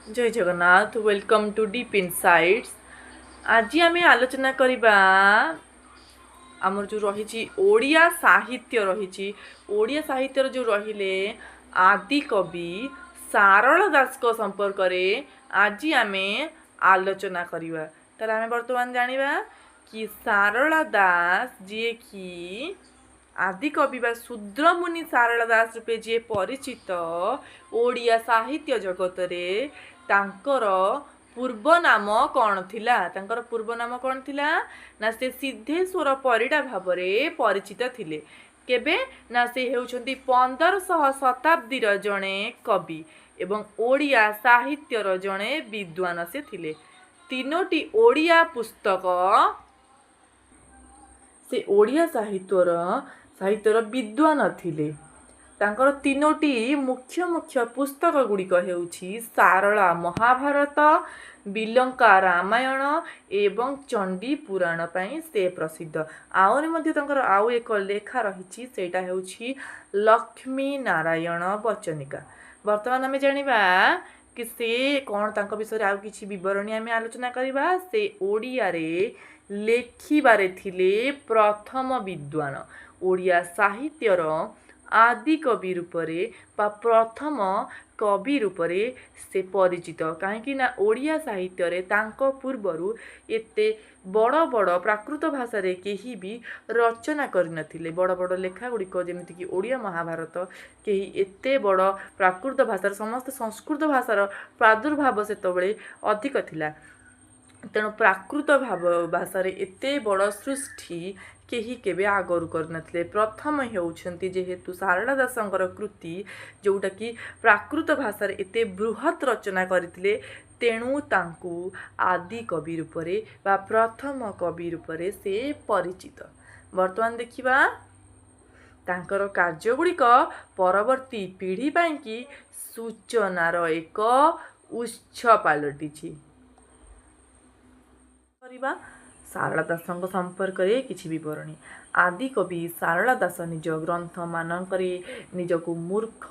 जय Jagannath welcome to deep insights. आज आम आलोचना करवा आमर जो रही ओडिया साहित्य रही ओडिया साहित्य जो रहिले आदि कवि सारला दास को संपर्क में आज आम आलोचना करवा। तार आम बर्तमान जानिबा कि सारला दास जी कि आदि कवि बा शूद्र मुनि सारला दास रूपे जी परिचित ओडिया साहित्य जगत रे तांकर पूर्व नाम कौन थिला? तांकर पूर्व नाम कौन थिला ना से सिद्धेश्वर परिडा भाव में परिचित थिले। केबे ना से हेउछंती 1500 शताब्दी जणे कवि एवं ओडिया साहित्यर जणे विद्वान से थिले। तीनोटी ओडिया पुस्तक से ओडिया साहित्यर विद्वान थिले। तांकर तीनोटी मुख्य मुख्य पुस्तक गुड़िक हेउछि सारला महाभारत, बिलंका रामायण एवं चंडी पुराण पई से प्रसिद्ध। आउरी मध्ये तांकर आउ एक लेखा रहिछि सेटा हेउछि लक्ष्मी नारायण वचनिका। वर्तमान आमे जानिबा कि से कौन तांको विषय आउ किछि विवरणी आमे आलोचना करिबा। से ओडिया रे लेखिबारे थिले प्रथम विद्वान। ओडिया साहित्यर आदि कवि रूपरे बा प्रथम कवि रूपरे से परिचित। कहीं ना ओडिया साहित्य रे तांको पूर्वरु एते बड़ बड़ प्राकृत भाषा रे केही भी रचना करनथिले। बड़ बड़ लेखा गुड़िक जेमिति कि ओडिया महाभारत केही एते बड़ प्राकृत भाषा समस्त संस्कृत भाषार प्रादुर्भाव सेतबेले अधिक थिला। तेणु प्राकृत भाषा रे एते बड़ सृष्टि केही केबे आगरु करनथिले। प्रथम हेउछंती जेहेतु सारला दासंकर कृति जोटा कि प्राकृत भाषा रे एते बृहत रचना करथिले, तेणु तांकु आदि कवि रूपरे बा प्रथम कवि रूपरे से परिचित। वर्तमान देखिबा तांकर कार्य गुड़िक परवर्ती पीढ़ी पाई कि सूचनार एक उच्च पालटिछि। सारला दास संपर्क में किछि विवरणी। आदि कवि सारला दास निज ग्रंथ मानकरे निजको मूर्ख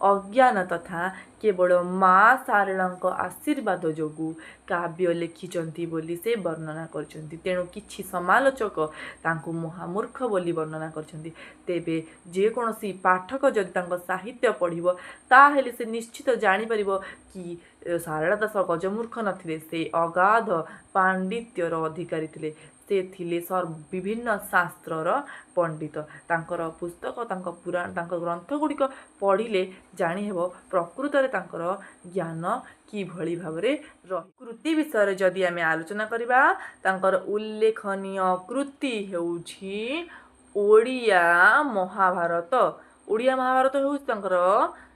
अज्ञान तथा केवल माँ सारला आशीर्वाद जोगु काव्य लिखिचंती बोली से वर्णना करचंती। तेणु किछि समालोचक तांकु महामूर्ख बोली वर्णना करचंती। तेबे जे कोनोसी पाठक जदि तांको साहित्य पढ़िबो ताहेले से निश्चित जानि परिबो कि सारला दास गजमूर्ख नथिले, से अगाध पांडित्यर अधिकारी थिले। से थिले विभिन्न शास्त्रर पंडित। तांकर पुस्तक तांकर पुराण तांकर ग्रंथ गुड़िक पढ़िले जानी हेबो प्रकृत रे तांकर ज्ञान कि भली भाबरे रही। कृति विषय जदि आमे आलोचना करिबा तांकर उल्लेखनीय कृति हेउछि ओडिया महाभारत। ओडिया महाभारत हेउछि तांकर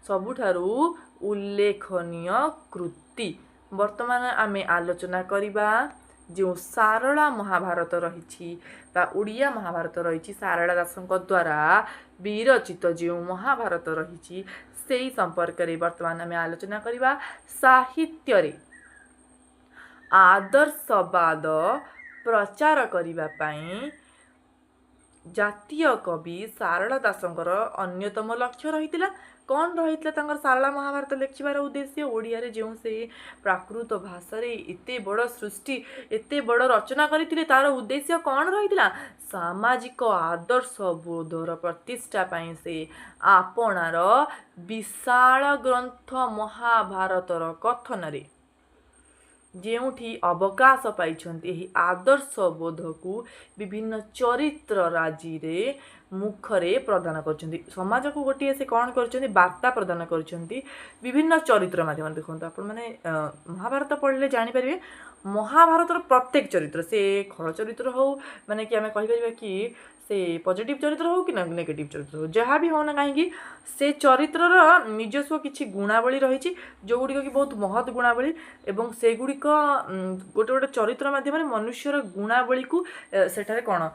सबुठारु उल्लेखनीय कृति। वर्तमान आमे आलोचना करिबा जो सारला महाभारत रही ओडिया महाभारत रही सारला दासंक द्वारा विरचित जो महाभारत रही से संपर्क में वर्तमान आम आलोचना करवा। साहित्य रे आदर्शवाद प्रचार करने जातीय कवि सारला दासंकर अन्यतम लक्ष्य रही। कौन रही सारला महाभारत लिखिबार उद्देश्य? ओडिया रे जो से प्राकृत भाषा रे एते बड़ सृष्टि एते बड़ रचना करथिले तार उद्देश्य कौन रही? सामाजिक आदर्श बोधर प्रतिष्ठा पाई से आपणार विशाल ग्रंथ महाभारतर कथन रे जेउठी अवकाश पाई आदर्श बोध को विभिन्न चरित्र राजी रे मुखरे प्रदान कर समाज को गोटे से कौन कर वार्ता प्रदान कर विभिन्न चरित्र माध्यम। देखो आप मैंने महाभारत पढ़ले जानीपर महाभारतर प्रत्येक चरित्र से खल चरित्र हो माने कि आम कहीपर कि से पॉजिटिव चरित्र हो कि नेगेटिव चरित्र हो जहाँ भी हो ना कहीं से चरित्रर निजस्व किसी गुणावली रही जो गुड़िक कि बहुत महत् गुणावली एवं से गुड़िक गोटे गोटे चरित्र माध्यम मनुष्यर गुणावली को सेठारे कौन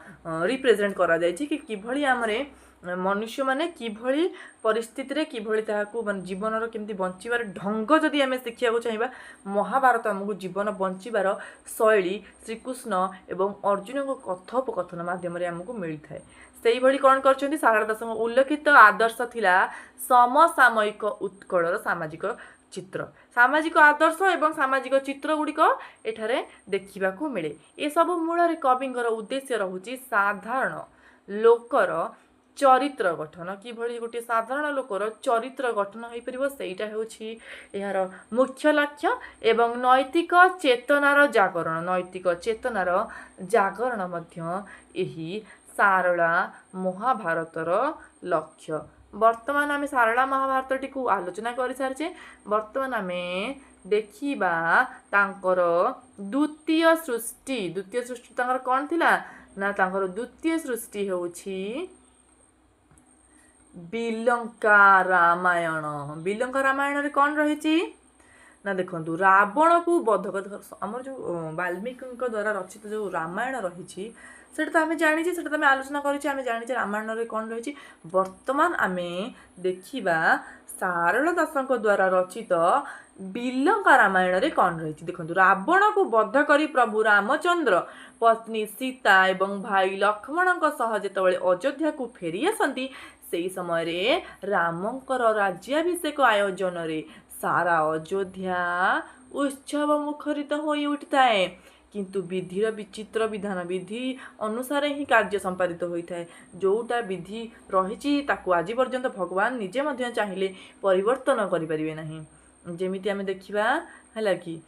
रिप्रेजेंट करा जायछि कि किभली आमरे मनुष्य माने किभली परिस्थिति रे किभली ताहाकू मान जीवनर केमती बंचिबार ढंग जदि आमे शिखिया को चाहिबा महाभारत हमकु जीवन बंचिबार शैली श्रीकृष्ण एवं अर्जुन को कथोपकथन माध्यम रे हमकु मिली थाए। सेही भली कौन करछन्ती सारला दासंग उल्लेखित आदर्श थिला समसामयिक उत्कलर सामाजिक चित्र सामाजिक आदर्श एवं सामाजिक चित्र गुड़िक एठारे देखा मिले। ये सब मूल कविंर उद्देश्य रहुची साधारण लोकर चरित्र गठन किभली गोटे साधारण लोकर चरित्र गठन हो पार सेटा होछि यार मुख्य लक्ष्य एवं नैतिक चेतनार जागरण नैतिक चेतनार जागरण मध्य एही सारला महाभारतर लक्ष्य। वर्तमान आम सारला महाभारत को आलोचना कर सारी वर्तमान आम देखा तांकर द्वितीय सृष्टि तांकर कौन थिला ना तांकर द्वितीय सृष्टि होछि बिलंका रामायण रे कौन रही ना देखु रावण को बध आमर जो वाल्मीकि द्वारा रचित जो रामायण रही तो आम जानी से आम आलोचना करें जानी रामायण रे कौन रही। वर्तमान आम देखा सारला दास द्वारा रचित बिलंका रामायण रे कौन रही देखो रावण को बध करी प्रभु रामचंद्र पत्नी सीता एवं भाई लक्ष्मण जितेबाला अयोध्या को फेरी आसती से समय रे रामंकर राज्याभिषेक आयोजन रे सारा अयोध्या उत्सव मुखरित हो उठता है किंतु विधिर विचित्र विधान विधि अनुसार ही कार्य संपादित होता है जोटा विधि रही आज पर्यंत भगवान निजे मध्य चाहिए परिवर्तन करें नहीं जमीती आम देखा है कि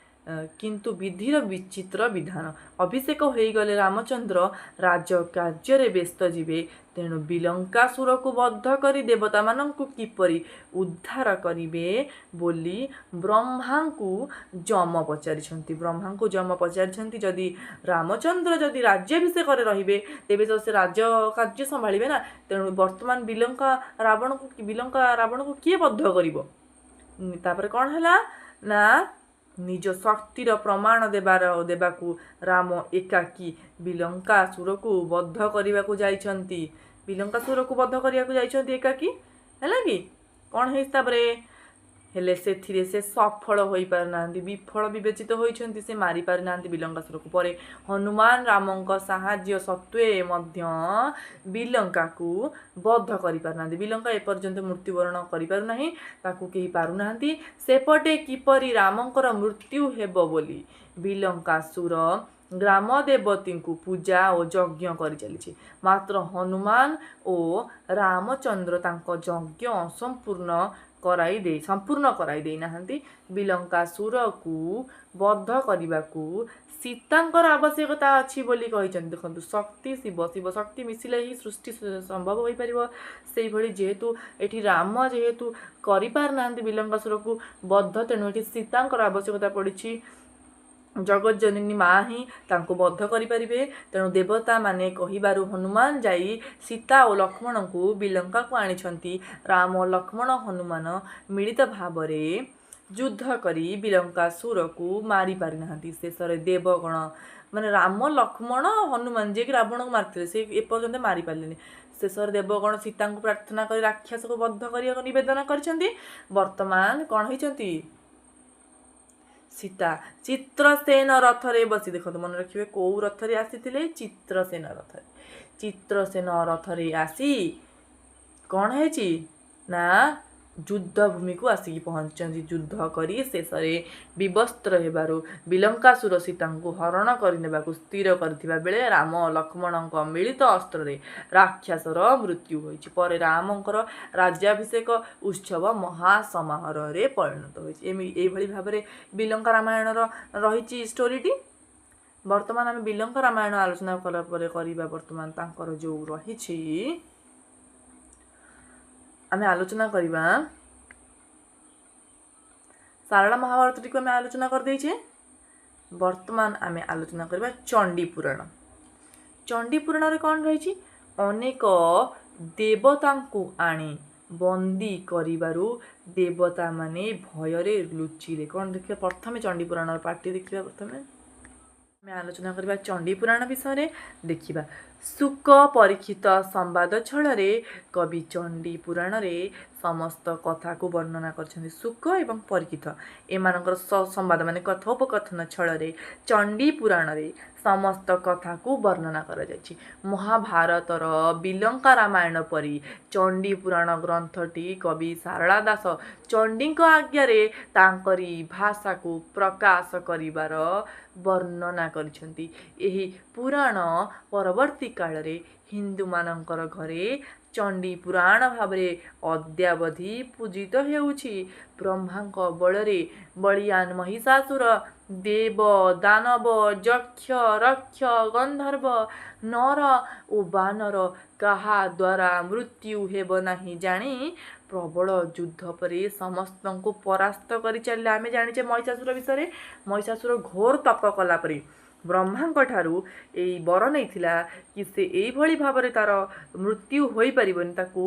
किंतु विधिर विचित्र विधान अभिषेक हो गले रामचंद्र राज कार्य व्यस्त जीवे तेणु बिलंकासुर को बद्ध करी देवता मानंकु किपरि उद्धार करिवे बोली ब्रह्मा को जम पचारि ब्रह्मा को जम पचारि जदि रामचंद्र जदि राज्याभिषेक रहिबे तेबे तो से राज्य कार्य संभालिबे ना तेणु वर्तमान बिलंका रावण को किए बद्ध करिवो तापर कौन है ना निज शक्तिर प्रमाण देवाकू राम एकाकी बिलंकासुर को बद्ध करने को जाइछंती बिलंकासुर को बद्ध करने को जाइछंती एकाकी है कि कौन है हेले से सफल हो पारना विफल विवेचित होइछंती से मारी पारना बिलंकासुर को परे हनुमान रामंक साहाय्य सत्वे मध्य बिलंका को बद्ध करि पारना बिलंका एपर्यंत मृत्युवरण करि पारना ताकू केही पारुना सेपटे किपरि रामंकर मृत्यु हेबो बोली बिलंकासुर ग्राम देवती को पूजा और यज्ञ कर चली मात्र हनुमान और रामचंद्र तांको यज्ञ संपूर्ण कराई दे नाहंती बिलंकासुर को बद्ध करने को सीतांकर आवश्यकता अच्छी बोली कहिचंती देखंतु शक्ति शिव शक्ति मिसिले ही सृष्टि संभव हो पारिबो सेही भली जेहेतु एठी राम जेहेतु करि पार नाहंती बिलंकासुर को बद्ध तेणु एठी सीतांकर आवश्यकता पड़ी जगत जननी माँ ही तांको बद्ध करें तेणु देवता माने कहिबारु हनुमान जाई सीता और लक्ष्मण को बिलंका को आनिछंती राम लक्ष्मण हनुमान मिलित भाव युद्ध करी बिलंकासुर को मारी पारि नाहंती शेष देवगण माने राम लक्ष्मण हनुमान जे कि रावण को मारते से एपर्यंत मारी पारे शेष देवगण सीता को प्रार्थना कर राक्षस को बद्ध करने को निवेदन करछंती वर्तमान कौन होइछंती सीता चित्रसेन रथरे बसी देखो मन रखिए कौ रथरे आसी चित्रसेन रथरे आसी कौन है ना युद्ध भूमि को आसिक पहुँचती युद्ध करी शेष विवस्त्र हेबारु बिलंकासुर सीता को हरण करने को स्थिर करथिबा बेले राम लक्ष्मण मिलित अस्त्र रे राक्षसर मृत्यु होइछि पर रामंकर राज्याभिषेक उत्सव महासमारोह रे परिणत होइछि एभली भाव बिलंका रामायण रही स्टोरीटी वर्तमान आम बिलंका रामायण आलोचना कला करबा वर्तमान तांकर जो रही आम आलोचना करवा सारला महाभारत टी को आम आलोचना कर देछे वर्तमान आम आलोचना करवा चंडी पुराण रे कौन रही अनेक देवता को आनी बंदी करिबारु देवता माने भयरे लुचिले कौन देखिए प्रथमे चंडी पुराण पार्टी देखिबा प्रथमे आम आलोचना करवा चंडी पुराण विषय देखिबा सुक परीक्षित संवाद छल कवि चंडी पुराण रे समस्त कथा को वर्णना कर सुख एवं परीक्षित एमानकर संवाद माने कथोपकथन छल चंडी पुराण रे समस्त कथा को वर्णना कर महाभारतर बिलंका रामायण परी चंडी पुराण ग्रंथटी कवि सारला दास चंडी आज्ञा तांकरी भाषा को प्रकाश करिवार वर्णना करिसेंती। एही पुराण परवर्ती काल रे हिंदू मानकर घरे चंडी पुराण भावरे अद्यावधि पूजित हेउछि। ब्रह्मांक बଳରେ बलियान महिषासुर देव दानव यक्ष रक्ष गंधर्व नर ओ बानर कहा द्वारा मृत्यु हेब नाही जानी प्रबल युद्ध परे समस्त को परास्त करि चलिला। आमे जानिचे महिषासुर विषय महिषासुर घोर तप कला परे ब्रह्मांक ठारू एई वर नैथिला कि से एई भली भाबरे तार मृत्यु होई परिबनि ताकू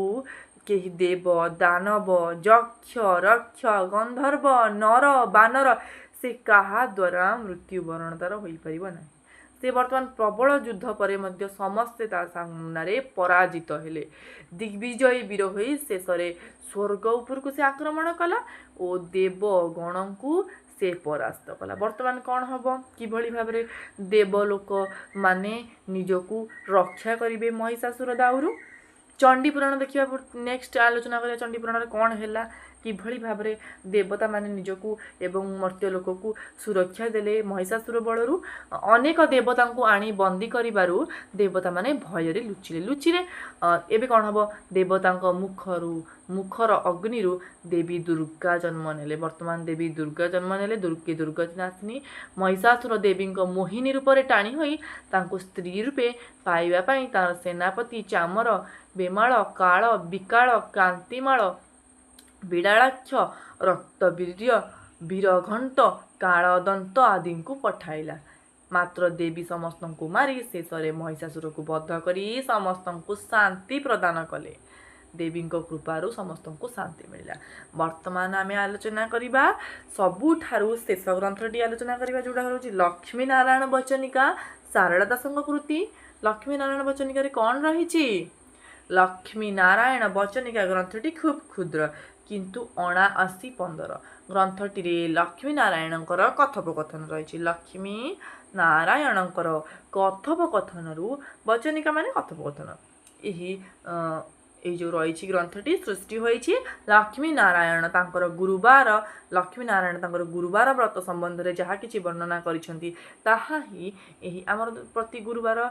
केही देव दानव यक्ष रक्ष गंधर्व नर बानर से कहा द्वारा मृत्युवरण तार होई परिब नाही। से वर्तमान प्रबल युद्ध परे मध्य समस्ते ता सामने पराजित हेले। दिग्विजयी वीर होई शेषरे स्वर्ग उपरकू से आक्रमण कला ओ देव गण को से परास्त कला। वर्तमान कौन हम किभली भाबरे देवलोक माने निजकू रक्षा करिवे महिषासुर दाउरु। चंडी पुराण देखिया नेक्स्ट आलोचना करिया चंडी पुराण कौन हैला किभली भाबरे देवता माने निजकू एवं मर्त्यलोक को सुरक्षा देले महिषासुर बळरू अनेक देवता को आनी बंदी करिबारु देवता माने भयरे लुचिले एबे कौन हम देवता मुखर अग्निरु देवी दुर्गा जन्म नेले। वर्तमान देवी दुर्गा जन्म नेले दुर्गा नासिनी महिषासुर देवी मोहिनी रूपरे टाणी होई तांको स्त्री रूपे पाइबा पई तार सेनापति चामर बेमाळ काळ विकाळ कांतिमाळ बिड़ाक्ष रक्तवीर्य वीरघंट कालदंत आदि को पठाइला। मात्र देवी समस्त को मारी शेषे महिषासुर को बध करी समस्त को शांति प्रदान कले। देवी कृपारू समस्त को शांति मिला। वर्तमान आम आलोचना करवा सबुठारु शेष ग्रंथटी आलोचना करवा जोड़ा हूँ लक्ष्मी नारायण वचनिका सारला दास कृति। लक्ष्मी नारायण वचनिका कौन रही लक्ष्मी नारायण वचनिका ग्रंथटी खूब क्षुद्र किंतु 79-15 ग्रंथटी लक्ष्मी नारायण कथोपकथन रही। लक्ष्मी नारायण कथोपकथन वचनिका माने कथोपकथन जो रही ग्रंथटी सृष्टि होईछि लक्ष्मी नारायण तांकर गुरुवार लक्ष्मी नारायण तांकर गुरुवार व्रत संबंध रे जहा किछि वर्णना करिसेंती ताहा ही एही हमर प्रति गुरुवार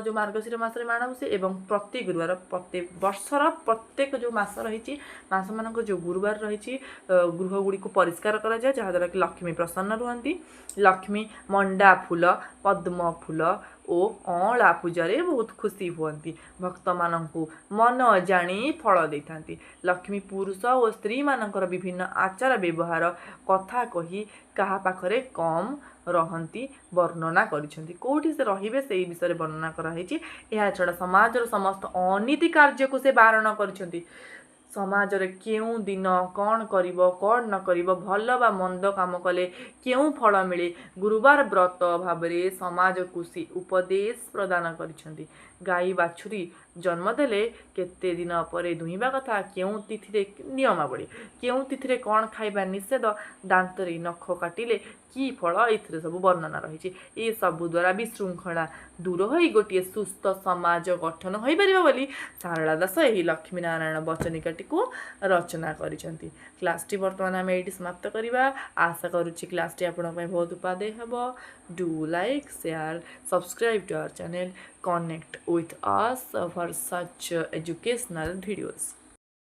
जो मार्गशीर मास रे माणवसे एवं प्रति गुरुवार प्रत्येक वर्षर प्रत्येक जो मास रही मास मानक जो गुरुवार रही गृह गुड़ी को परिष्कार करा जाय जहा द्वारा कि लक्ष्मी प्रसन्न रुहंती। लक्ष्मी मंडा फूल पद्म फूल ओ अँला पूजारे बहुत खुशी हुअंती भक्त मानंकु मन जानी फल देथांती। लक्ष्मी पुरुष और स्त्री मानकर विभिन्न आचार व्यवहार कथा कही कहा पाखरे कम रहंती वर्णना करिसेंती। कोठी से रहिबे सेही विषय वर्णना कराहेछि। एहा छडा समाजर समस्त अनीति कार्य को से बारण करिसेंती। समाज रे केउं दिन कौन करिवो कौन न करिवो भल बा मंद काम कले केउं फल मिले गुरुवार व्रत भाबरे समाज को सी उपदेश प्रदान करिसेंती। गाई बाछुरी जन्म देले केते दिन परे दुहिबा कथा केउं तिथि रे नियमावली केउं तिथि रे कौन खाइबा निषेध दांतरे नख काटिले की फल एथिरे सब वर्णना रही। ए सब द्वारा विशृंखला दूर होई गोटे सुस्थ समाज गठन होई परिबो बोली सारला दास एही लक्ष्मी नारायण वचनिकाटी को रचना करिसेंती। क्लासटी वर्तमान आम एटी समाप्त करवा। आशा करुच्ची क्लासटी आपण पय बहुत उपादेय हेबो। Do like share subscribe to our channel connect with us for such educational videos.